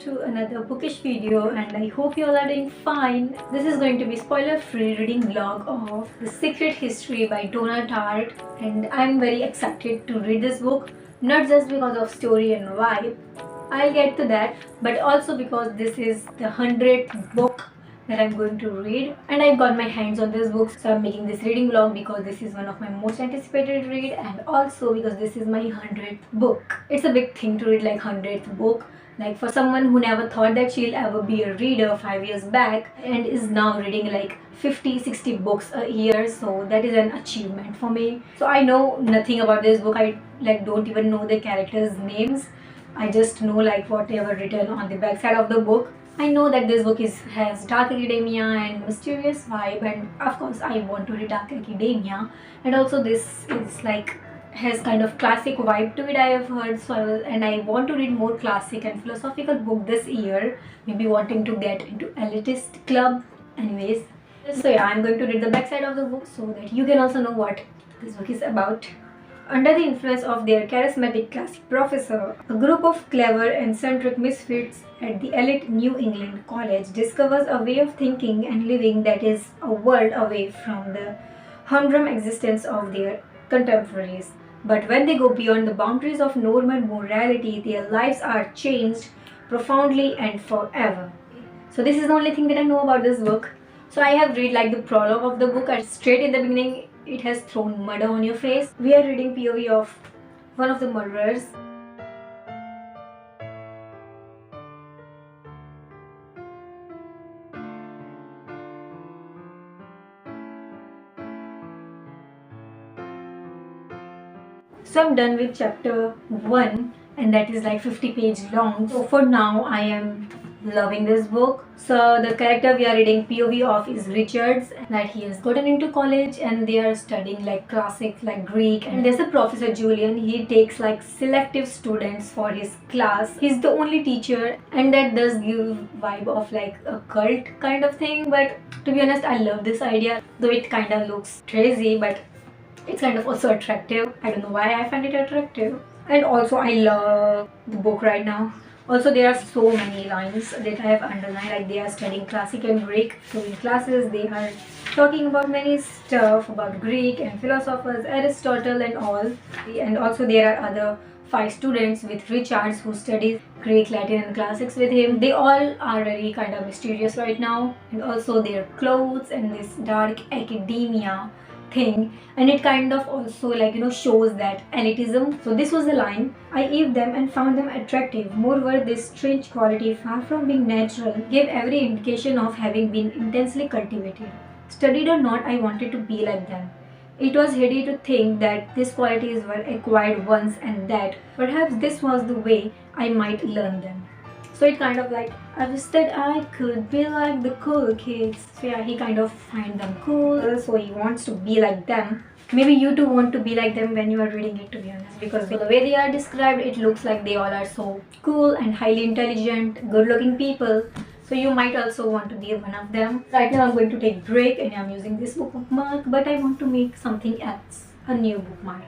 to another bookish video, and I hope you all are doing fine. This is going to be spoiler-free reading vlog of The Secret History by Donna Tartt, and I'm very excited to read this book, not just because of story and vibe, I'll get to that, but also because this is the 100th book that I'm going to read, and I've got my hands on this book, so I'm making this reading vlog because this is one of my most anticipated read, and also because this is my 100th book. It's a big thing to read like 100th book, like for someone who never thought that she'll ever be a reader 5 years back and is now reading like 50-60 books a year, so that is an achievement for me. So I know nothing about this book. I don't even know the characters' names. I just know like whatever written on the back side of the book. I know that this book has dark academia and mysterious vibe, and of course I want to read dark academia, and also this is like has kind of classic vibe to it, I have heard. So I want to read more classic and philosophical book this year, maybe wanting to get into elitist club. Anyways, so yeah, I'm going to read the back side of the book so that you can also know what this book is about. Under the influence of their charismatic classic professor, a group of clever and eccentric misfits at the elite New England college discovers a way of thinking and living that is a world away from the humdrum existence of their contemporaries. But when they go beyond the boundaries of normal morality, their lives are changed profoundly and forever. So this is the only thing that I know about this book. So I have read like the prologue of the book, and straight in the beginning it has thrown murder on your face. We are reading POV of one of the murderers. So I'm done with chapter 1, and that is like 50 pages long. So for now I am loving this book. So the character we are reading POV of is Richards, that he has gotten into college and they are studying like classics like Greek, and there's a professor Julian. He takes like selective students for his class. He's the only teacher, and that does give vibe of like a cult kind of thing, but to be honest I love this idea, though it kind of looks crazy, but it's kind of also attractive. I don't know why I find it attractive. And also I love the book right now. Also there are so many lines that I have underlined, like they are studying classic and Greek. So in classes they are talking about many stuff about Greek and philosophers, Aristotle and all. And also there are other 5 students with Richards who studies Greek, Latin and classics with him. They all are very kind of mysterious right now. And also their clothes and this dark academia thing, and it kind of also like shows that elitism. So this was the line: I eaved them and found them attractive. Moreover, this strange quality, far from being natural, gave every indication of having been intensely cultivated. Studied or not, I wanted to be like them. It was heady to think that these qualities were acquired once and that perhaps this was the way I might learn them. So it kind of like, I wish that I could be like the cool kids. So yeah, he kind of find them cool, so he wants to be like them. Maybe you too want to be like them when you are reading it, to be honest, because the way they are described, it looks like they all are so cool and highly intelligent, good looking people. So you might also want to be one of them. Right now I'm going to take break and I'm using this bookmark, but I want to make something else, a new bookmark.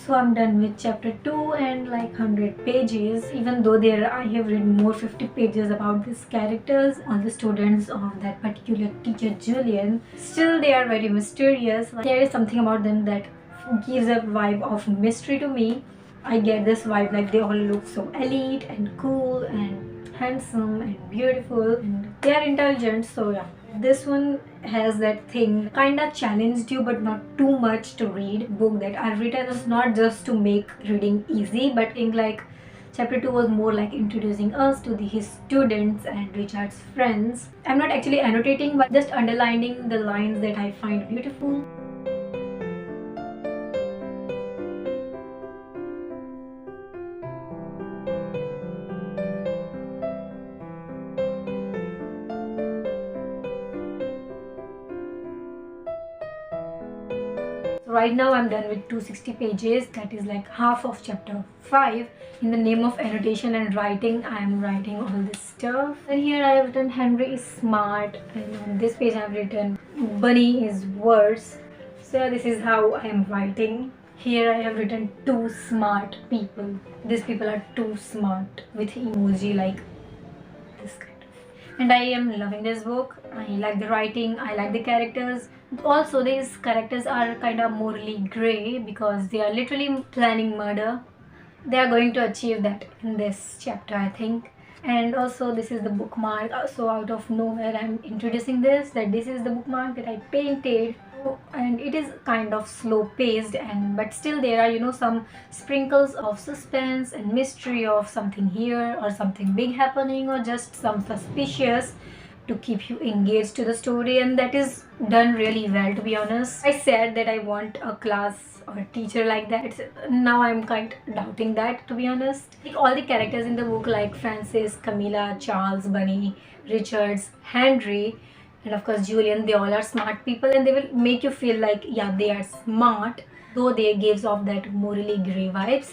So I'm done with chapter 2 and like 100 pages. Even though I have read more 50 pages about these characters, all the students of that particular teacher Julian, still they are very mysterious. There is something about them that gives a vibe of mystery to me. I get this vibe like they all look so elite and cool and handsome and beautiful, and they are intelligent. So yeah, this one has that thing, kinda challenged you but not too much to read. Book that are written is not just to make reading easy, but I think like chapter 2 was more like introducing us to his students and Richard's friends. I'm not actually annotating but just underlining the lines that I find beautiful. So Right now I'm done with 260 pages, that is like half of chapter 5. In the name of annotation and writing, I am writing all this stuff. And here I have written Henry is smart, and on this page I have written Bunny is worse. So this is how I am writing. Here I have written two smart people. These people are too smart with emoji like this kind of. And I am loving this book. I like the writing, I like the characters. Also these characters are kind of morally grey because they are literally planning murder. They are going to achieve that in this chapter, I think. And also this is the bookmark. So out of nowhere I'm introducing this, that this is the bookmark that I painted. And it is kind of slow paced, and but still there are some sprinkles of suspense and mystery of something here or something big happening or just some suspicious to keep you engaged to the story, and that is done really well, to be honest. I said that I want a class or a teacher like that. Now I'm kind of doubting that, to be honest. Like all the characters in the book, like Francis, Camilla, Charles, Bunny, Richards, Henry, and of course Julian, they all are smart people, and they will make you feel like yeah, they are smart, though they gives off that morally grey vibes.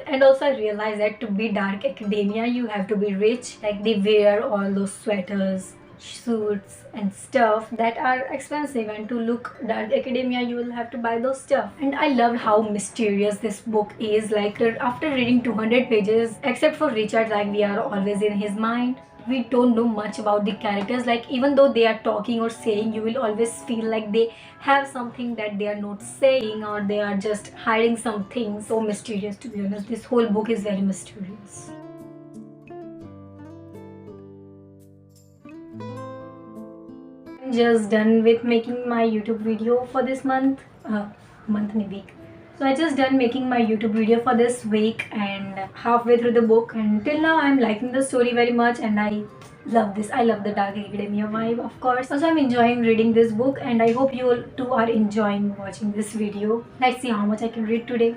And also I realized that to be dark academia you have to be rich. Like they wear all those sweaters, suits and stuff that are expensive, and to look dark academia you will have to buy those stuff. And I loved how mysterious this book is. Like after reading 200 pages, except for Richard, like we are always in his mind, we don't know much about the characters. Like even though they are talking or saying, you will always feel like they have something that they are not saying, or they are just hiding something. So mysterious, to be honest. This whole book is very mysterious. I'm just done with making my YouTube video for this month. Month and a week. So I just done making my YouTube video for this week and halfway through the book, and till now I'm liking the story very much and I love this. I love the dark academia vibe, of course. Also I'm enjoying reading this book, and I hope you all too are enjoying watching this video. Let's see how much I can read today.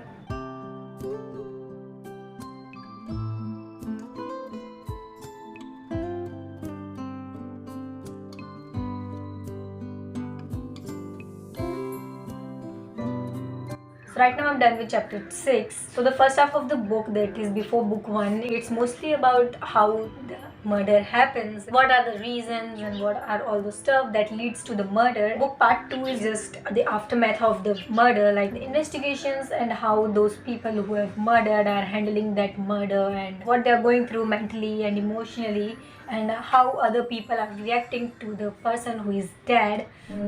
So right now I'm done with chapter 6. So the first half of the book, that is before book 1, it's mostly about how the murder happens, what are the reasons and what are all the stuff that leads to the murder. Book part 2 is just the aftermath of the murder, like the investigations and how those people who have murdered are handling that murder and what they're going through mentally and emotionally, and how other people are reacting to the person who is dead.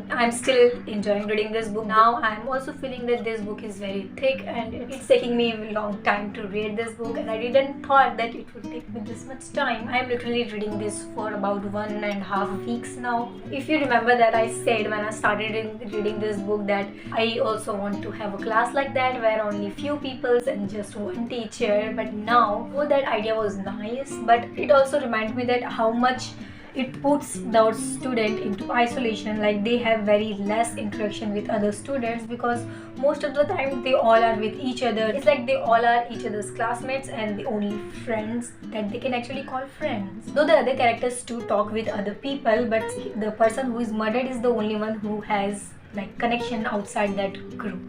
I'm still enjoying reading this book. Now I'm also feeling that this book is very thick and it's taking me a long time to read this book, and I didn't thought that it would take me this much time. I'm literally reading this for about 1.5 weeks now. If you remember that I said when I started reading this book that I also want to have a class like that where only few people and just one teacher, but now oh, that idea was nice, but it also reminded me that how much it puts those students into isolation. Like they have very less interaction with other students because most of the time they all are with each other. It's like they all are each other's classmates and the only friends that they can actually call friends. Though the other characters too talk with other people, but the person who is murdered is the only one who has like connection outside that group,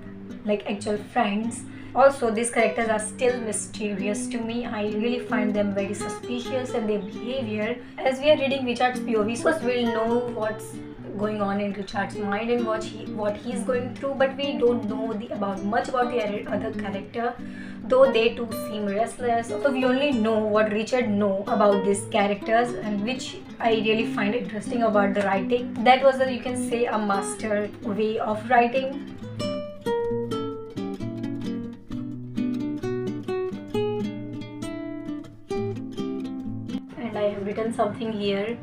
like actual friends. Also, these characters are still mysterious to me. I really find them very suspicious and their behavior. As we are reading Richard's POV, so we'll know what's going on in Richard's mind and what he's going through, but we don't know much about the other character, though they too seem restless. So we only know what Richard know about these characters, and which I really find interesting about the writing. That was you can say a master way of writing. I have written something here.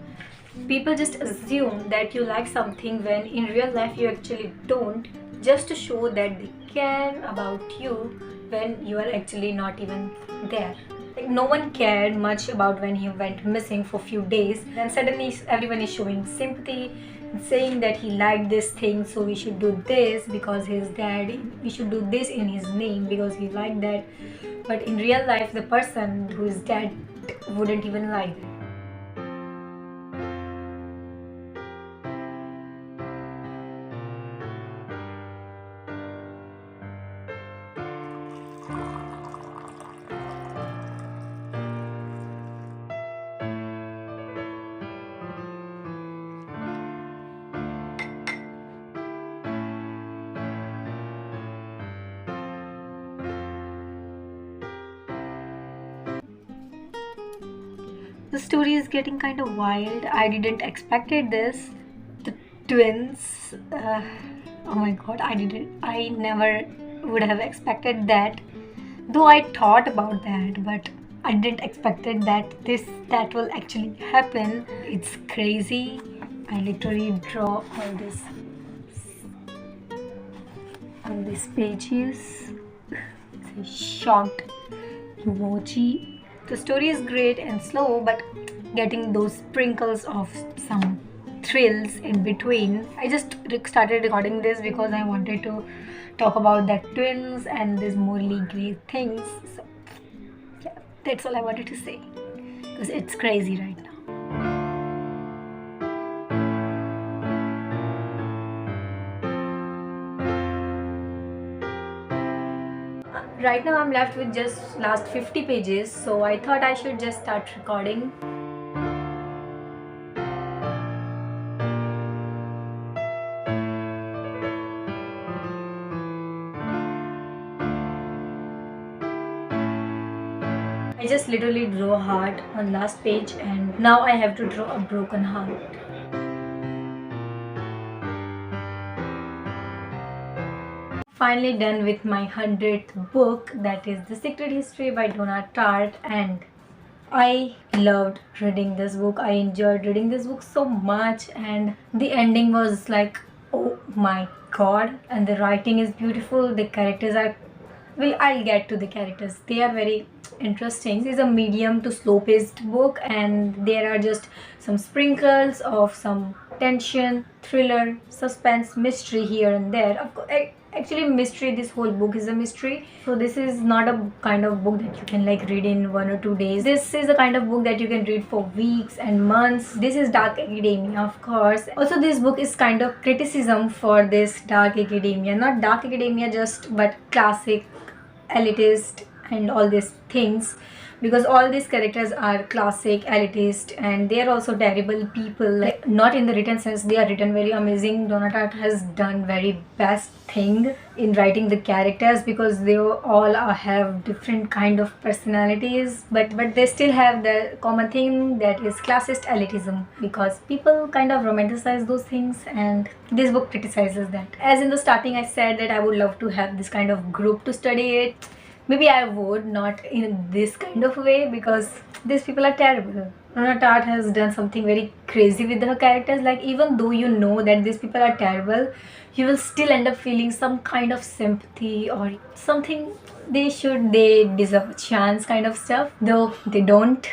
People just assume that you like something when in real life you actually don't, just to show that they care about you when you are actually not even there. Like no one cared much about when he went missing for a few days, then suddenly everyone is showing sympathy and saying that he liked this thing, so we should do this because his dad, we should do this in his name because he liked that. But in real life the person who is dead wouldn't even like that. The story is getting kind of wild. I didn't expected this. The twins. Oh my god, I never would have expected that. Though I thought about that, but I didn't expected that will actually happen. It's crazy. I literally draw all these pages. It's a shocked emoji. The story is great and slow, but getting those sprinkles of some thrills in between. I just started recording this because I wanted to talk about that twins and these morally grey things. So yeah, that's all I wanted to say because it's crazy right now. Right now I'm left with just last 50 pages, so I thought I should just start recording. I just literally drew a heart on last page and now I have to draw a broken heart. Finally done with my 100th book, that is The Secret History by Donna Tartt, and I loved reading this book. I enjoyed reading this book so much, and the ending was like, oh my god, and the writing is beautiful. The characters are, well, I'll get to the characters. They are very interesting. This is a medium to slow paced book and there are just some sprinkles of some tension, thriller, suspense, mystery here and there. Of course, actually mystery, this whole book is a mystery. So this is not a kind of book that you can like read in 1 or 2 days. This is a kind of book that you can read for weeks and months. This is dark academia, of course. Also this book is kind of criticism for this dark academia. Not dark academia just, but classic, elitist and all these things, because all these characters are classic, elitist, and they are also terrible people. Like, not in the written sense, they are written very amazing. Donna Tatt has done very best thing in writing the characters because they all have different kind of personalities, but they still have the common thing, that is classist elitism, because people kind of romanticize those things and this book criticizes that. As in the starting I said that I would love to have this kind of group to study it. Maybe I would, not in this kind of way, because these people are terrible. Donna Tartt has done something very crazy with her characters. Like, even though you know that these people are terrible, you will still end up feeling some kind of sympathy or something. They deserve a chance kind of stuff, though they don't.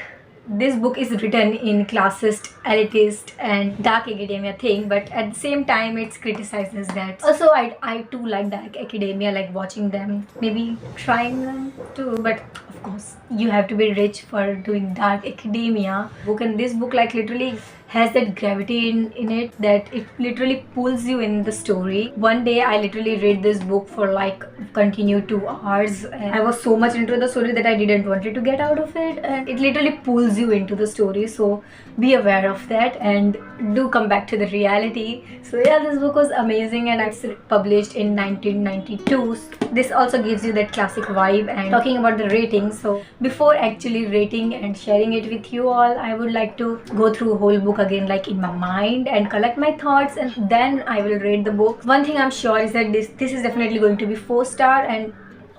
This book is written in classist, elitist and dark academia thing, but at the same time it criticizes that. Also I too like dark academia, like watching them, maybe trying them too, but of course you have to be rich for doing dark academia book. And this book like literally has that gravity in it that it literally pulls you in the story. One day I literally read this book for like continue 2 hours and I was so much into the story that I didn't want to get out of it, and it literally pulls you into the story. So be aware of that and do come back to the reality. So yeah, this book was amazing and it's published in 1992. This also gives you that classic vibe. And talking about the rating, so before actually rating and sharing it with you all, I would like to go through a whole book again like in my mind and collect my thoughts, and then I will rate the book. One thing I'm sure is that this is definitely going to be 4-star and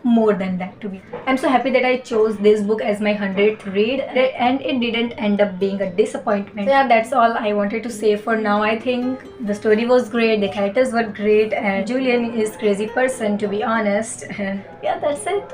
more than that to be. I'm so happy that I chose this book as my 100th read and it didn't end up being a disappointment. So yeah, that's all I wanted to say for now. I think the story was great, the characters were great, and Julian is crazy person, to be honest. And yeah, that's it.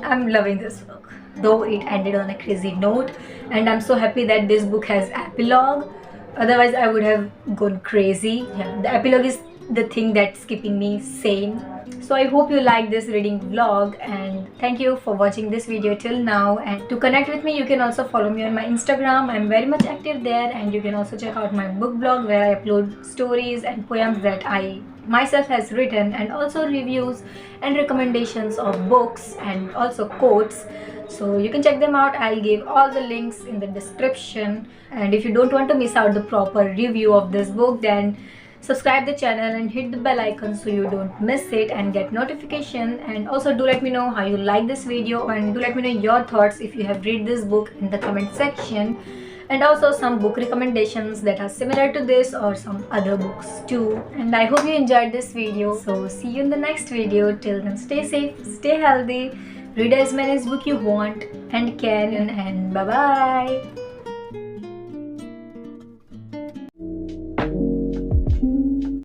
I'm loving this book, though it ended on a crazy note, and I'm so happy that this book has epilogue. Otherwise I would have gone crazy. Yeah, the epilogue is the thing that's keeping me sane. So I hope you like this reading vlog, and thank you for watching this video till now. And to connect with me, you can also follow me on my Instagram. I'm very much active there, and you can also check out my book blog where I upload stories and poems that I myself has written, and also reviews and recommendations of books and also quotes. So you can check them out. I'll give all the links in the description. And if you don't want to miss out the proper review of this book, then subscribe the channel and hit the bell icon so you don't miss it and get notification. And also do let me know how you like this video, and do let me know your thoughts if you have read this book in the comment section. and also some book recommendations that are similar to this or some other books too. And I hope you enjoyed this video. So see you in the next video. Till then, stay safe, stay healthy, read as many books you want and can, and bye bye.